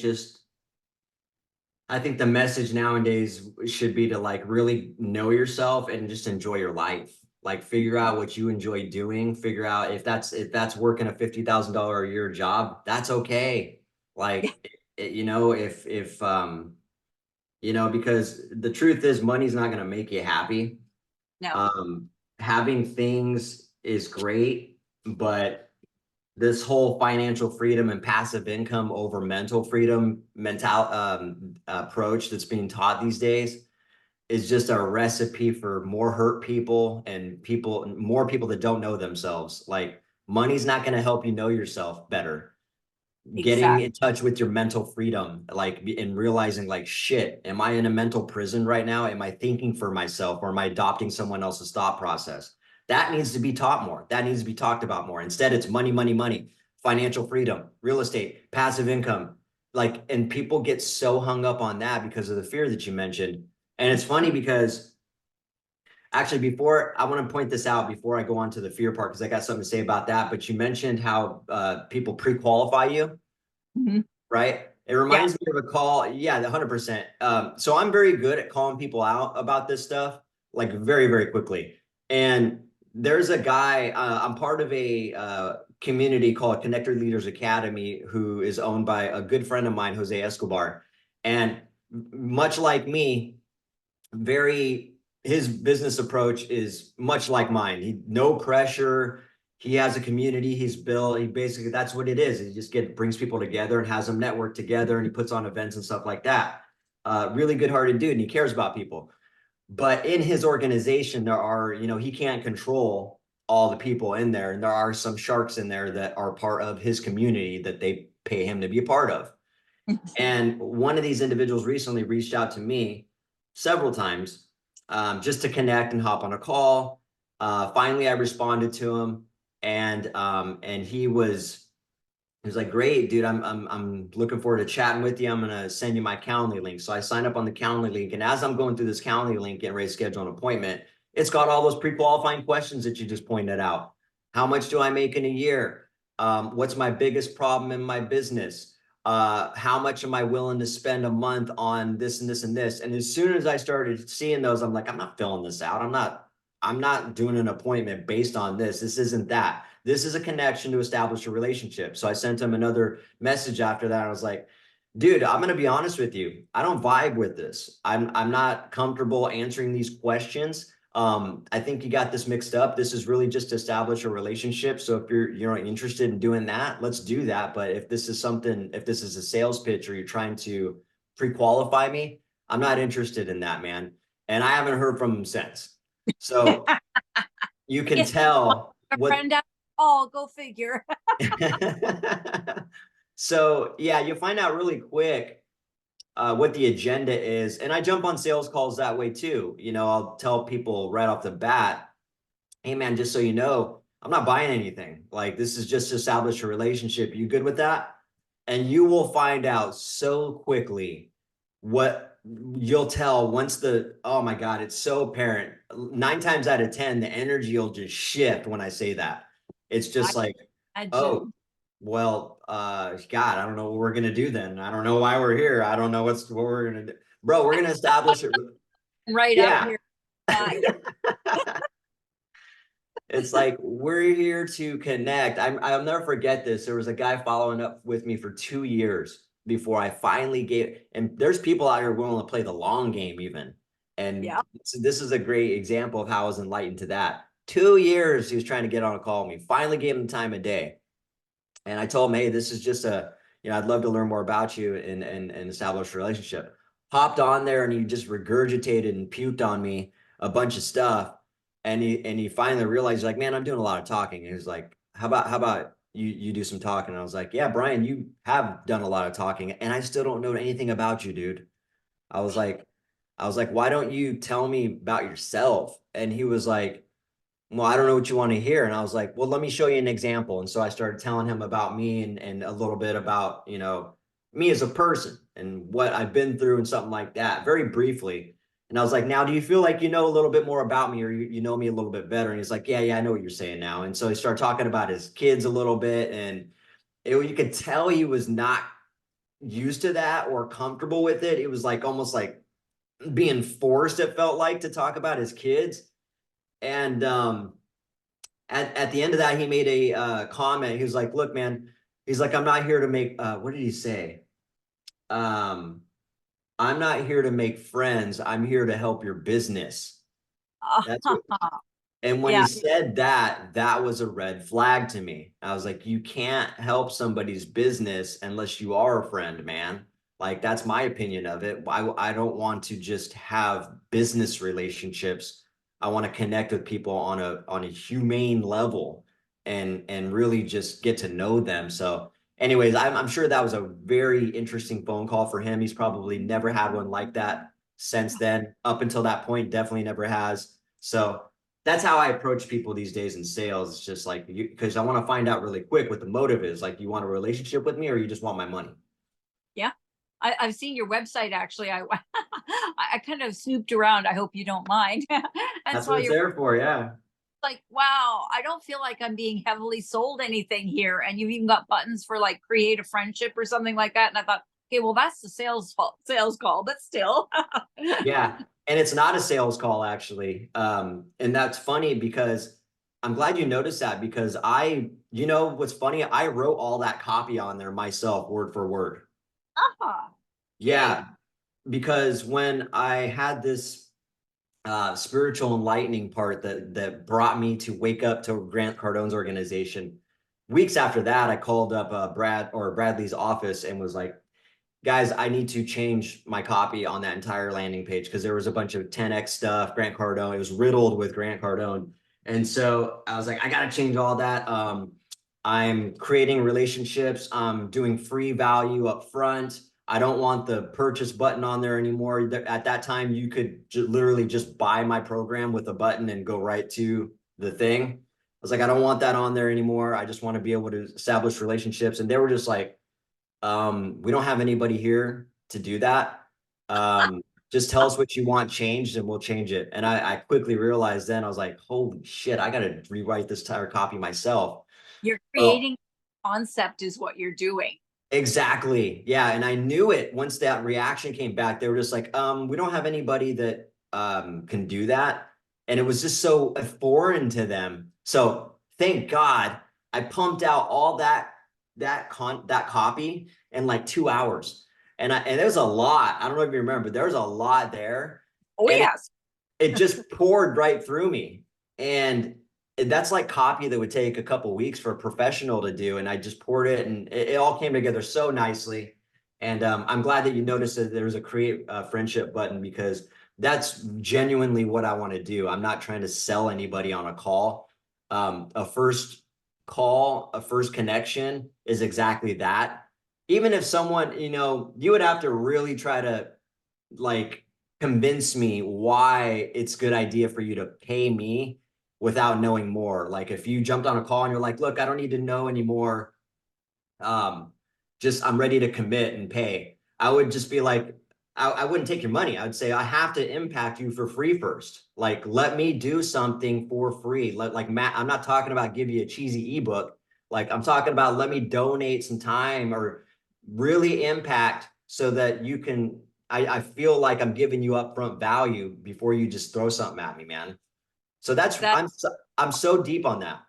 the message nowadays should be to like really know yourself and just enjoy your life. Like, figure out what you enjoy doing, figure out if that's working a $50,000 a year job, that's okay. Like, you know, if you know, because the truth is money's not going to make you happy.
No.
Having things is great, but this whole financial freedom and passive income over mental freedom approach that's being taught these days is just a recipe for more hurt people and more people that don't know themselves. Like, money's not going to help you know yourself better. Getting in touch with your mental freedom, like, and realizing like, shit, am I in a mental prison right now? Am I thinking for myself, or am I adopting someone else's thought process? That needs to be taught more. That needs to be talked about more. Instead, it's money, money, money, financial freedom, real estate, passive income. Like, and people get so hung up on that because of the fear that you mentioned. And it's funny because actually, before I want to point this out before I go on to the fear part, because I got something to say about that. But you mentioned how people pre-qualify you,
Mhm.
right? It reminds me of a call. Yeah, 100%. So I'm very good at calling people out about this stuff, like very, very quickly. And there's a guy, I'm part of a community called Connector Leaders Academy, who is owned by a good friend of mine, Jose Escobar. And much like me, his business approach is much like mine. No pressure. He has a community he's built. He basically, that's what it is. He just brings people together and has them network together, and he puts on events and stuff like that. Really good hearted dude, and he cares about people. But in his organization, there are, he can't control all the people in there. And there are some sharks in there that are part of his community that they pay him to be a part of. And one of these individuals recently reached out to me several times, just to connect and hop on a call. Finally, I responded to him, and he was like, "Great, dude. I'm looking forward to chatting with you. I'm gonna send you my Calendly link." So I signed up on the Calendly link, and as I'm going through this Calendly link, getting ready to schedule an appointment, it's got all those pre-qualifying questions that you just pointed out. How much do I make in a year? What's my biggest problem in my business? How much am I willing to spend a month on this and this and this? And as soon as I started seeing those, I'm like, I'm not filling this out. I'm not doing an appointment based on this. This isn't that. This is a connection to establish a relationship. So I sent him another message after that. I was like, dude, I'm going to be honest with you. I don't vibe with this. I'm not comfortable answering these questions. I think you got this mixed up. This is really just to establish a relationship. So if you're interested in doing that, let's do that. But if this is a sales pitch or you're trying to pre-qualify me, I'm not interested in that, man. And I haven't heard from him since. So you can tell
A
what.
friend out. Oh, go figure.
So yeah, you'll find out really quick what the agenda is. And I jump on sales calls that way too. I'll tell people right off the bat, hey man, just so you know, I'm not buying anything. Like, this is just to establish a relationship. You good with that? And you will find out so quickly what you'll tell once oh my God, it's so apparent. 9 times out of 10, the energy will just shift when I say that. It's just like, oh, well, God, I don't know what we're gonna do then. I don't know why we're here. I don't know what we're gonna do. Bro, we're gonna establish it.
Right
Yeah.
out here.
It's like, we're here to connect. I'll never forget this. There was a guy following up with me for 2 years before I finally and there's people out here willing to play the long game even. And
Yeah.
this is a great example of how I was enlightened to that. 2 years he was trying to get on a call with me. Finally gave him the time of day. And I told him, hey, this is just I'd love to learn more about you and establish a relationship. Hopped on there and he just regurgitated and puked on me a bunch of stuff. And he finally realized, like, man, I'm doing a lot of talking. And he was like, how about you do some talking? And I was like, yeah, Brian, you have done a lot of talking, and I still don't know anything about you, dude. I was like, why don't you tell me about yourself? And he was like, well, I don't know what you want to hear. And I was like, well, let me show you an example. And so I started telling him about me and a little bit about, me as a person and what I've been through and something like that, very briefly. And I was like, now, do you feel like you know a little bit more about me, or you know me a little bit better? And he's like, yeah, I know what you're saying now. And so he started talking about his kids a little bit, and you could tell he was not used to that or comfortable with it. It was like almost like being forced, it felt like, to talk about his kids. And at the end of that, he made a comment. He was like, look, man, he's like, I'm not here to make, what did he say? I'm not here to make friends. I'm here to help your business. That's what, and when he said that, that was a red flag to me. I was like, you can't help somebody's business unless you are a friend, man. Like, that's my opinion of it. I don't want to just have business relationships. I want to connect with people on a humane level and really just get to know them. So anyways, I'm sure that was a very interesting phone call for him. He's probably never had one like that since then. Up until that point, definitely never has. So that's how I approach people these days in sales. It's just like, because I want to find out really quick what the motive is. Like, you want a relationship with me, or you just want my money?
Yeah. I've seen your website actually. I kind of snooped around. I hope you don't mind. And
That's
saw
what it's
your
there for. Yeah.
like, wow, I don't feel like I'm being heavily sold anything here. And you've even got buttons for like create a friendship or something like that. And I thought, okay, well, that's the sales call, but still.
Yeah. And it's not a sales call actually. And that's funny because I'm glad you noticed that because you know, what's funny? I wrote all that copy on there myself, word for word.
Ah, okay.
Yeah. Because when I had this spiritual enlightening part that brought me to wake up to Grant Cardone's organization. Weeks after that, I called up Bradley's office and was like, guys, I need to change my copy on that entire landing page because there was a bunch of 10x stuff, Grant Cardone. It was riddled with Grant Cardone. And so I was like, I got to change all that. I'm creating relationships. I'm doing free value up front. I don't want the purchase button on there anymore. At that time, you could literally just buy my program with a button and go right to the thing. I was like, I don't want that on there anymore. I just want to be able to establish relationships. And they were just like, we don't have anybody here to do that. Just tell us what you want changed and we'll change it. And I quickly realized then I was like, holy shit, I got to rewrite this entire copy myself.
You're
Well,
creating concept is what you're doing.
exactly. Yeah. And I knew it once that reaction came back. They were just like, we don't have anybody that can do that. And it was just so foreign to them. So thank God I pumped out all that copy in like 2 hours. And there was a lot. I don't know if you remember, but there was a lot there.
Oh,
And
yes.
it just poured right through me. And that's like copy that would take a couple weeks for a professional to do. And I just poured it and it all came together so nicely. And I'm glad that you noticed that there's a create friendship button because that's genuinely what I want to do. I'm not trying to sell anybody on a call. A first call, a first connection is exactly that. Even if someone, you would have to really try to like convince me why it's a good idea for you to pay me without knowing more. Like if you jumped on a call and you're like, look, I don't need to know anymore. Just I'm ready to commit and pay. I would just be like, I wouldn't take your money. I would say I have to impact you for free first. Like, let me do something for free. Like Matt, I'm not talking about give you a cheesy ebook. Like I'm talking about let me donate some time or really impact so that you can. I feel like I'm giving you upfront value before you just throw something at me, man. So
That
I'm so deep on that.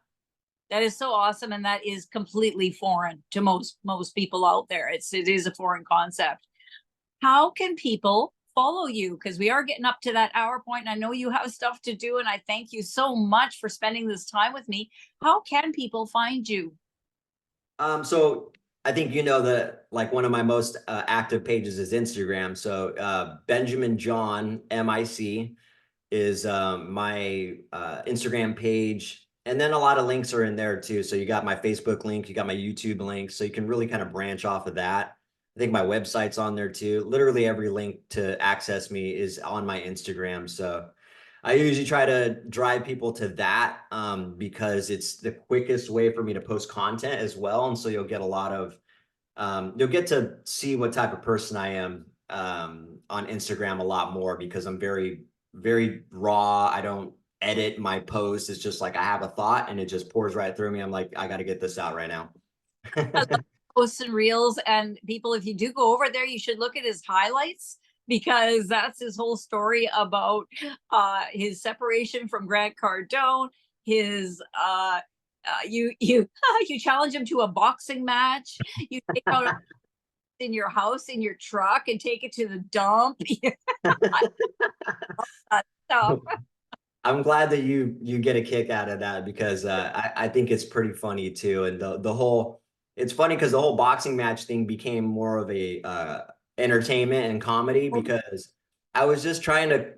that is so awesome, and that is completely foreign to most people out there. It is a foreign concept. How can people follow you? Because we are getting up to that hour point, and I know you have stuff to do. And I thank you so much for spending this time with me. How can people find you?
So I think that like one of my most active pages is Instagram. So Benjamin John MIC is my Instagram page. And then a lot of links are in there too. So you got my Facebook link, you got my YouTube link. So you can really kind of branch off of that. I think my website's on there too. Literally every link to access me is on my Instagram. So I usually try to drive people to that because it's the quickest way for me to post content as well. And so you'll get a lot of, you'll get to see what type of person I am on Instagram a lot more because I'm very, very raw. I don't edit my posts. It's just like I have a thought and it just pours right through me. I'm like, I got to get this out right now.
I love posts and reels, and people, if you do go over there, you should look at his highlights because that's his whole story about his separation from Grant Cardone. His you you challenge him to a boxing match. You take out in your house in your truck and take it to the dump. Stuff.
I'm glad that you get a kick out of that because I think it's pretty funny too. And the whole it's funny because the whole boxing match thing became more of a entertainment and comedy because I was just trying to,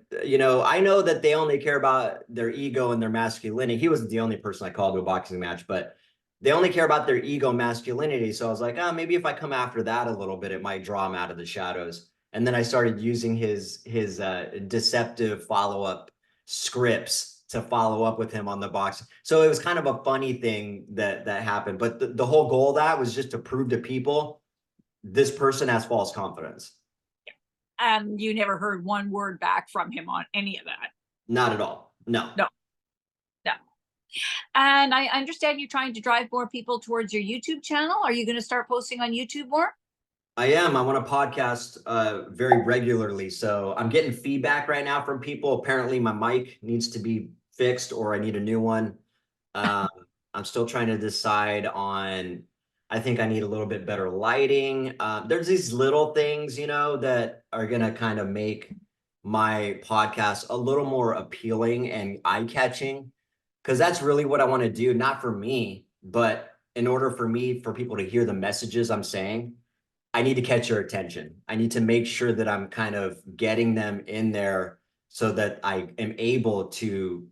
I know that they only care about their ego and their masculinity. He wasn't the only person I called to a boxing match, but they only care about their ego masculinity. So I was like, oh, maybe if I come after that a little bit, it might draw him out of the shadows. And then I started using his deceptive follow-up scripts to follow up with him on the box. So it was kind of a funny thing that happened. But the whole goal of that was just to prove to people this person has false confidence.
And you never heard one word back from him on any of that.
Not at all. No.
No. No. And I understand you're trying to drive more people towards your YouTube channel. Are you going to start posting on YouTube more?
I am. I want to podcast very regularly. So I'm getting feedback right now from people. Apparently my mic needs to be fixed or I need a new one. I'm still trying to decide on, I think I need a little bit better lighting. There's these little things, you know, that are going to kind of make my podcast a little more appealing and eye-catching, because that's really what I want to do, not for me, but in order for me, for people to hear the messages I'm saying, I need to catch your attention. I need to make sure that I'm kind of getting them in there so that I am able to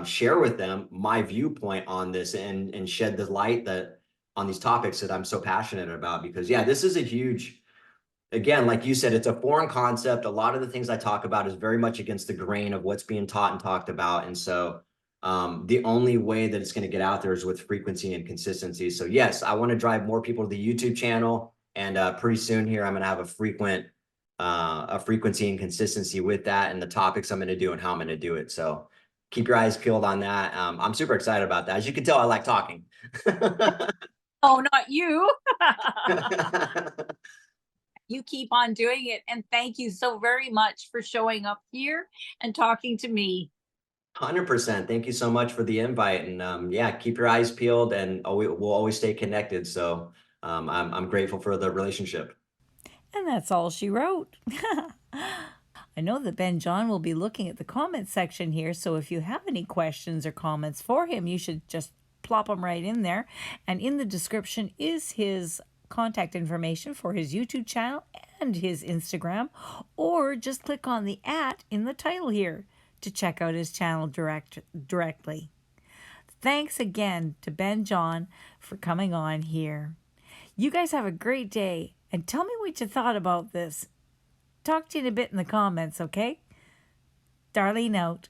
share with them my viewpoint on this and shed the light that on these topics that I'm so passionate about. Because yeah, this is a huge, again, like you said, it's a foreign concept. A lot of the things I talk about is very much against the grain of what's being taught and talked about. And so the only way that it's going to get out there is with frequency and consistency. So yes, I want to drive more people to the YouTube channel. And pretty soon here, I'm going to have a frequency and consistency with that and the topics I'm going to do and how I'm going to do it. So keep your eyes peeled on that. I'm super excited about that. As you can tell, I like talking.
Oh, not you. You keep on doing it. And thank you so very much for showing up here and talking to me.
100%. Thank you so much for the invite. And yeah, keep your eyes peeled and we'll always stay connected. So I'm grateful for the relationship.
And that's all she wrote. I know that Ben John will be looking at the comment section here, so if you have any questions or comments for him, you should just plop them right in there. And in the description is his contact information for his YouTube channel and his Instagram, or just click on the @ in the title here to check out his channel directly. Thanks again to Ben John for coming on here. You guys have a great day, and tell me what you thought about this. Talk to you in a bit in the comments, okay? Darlene out.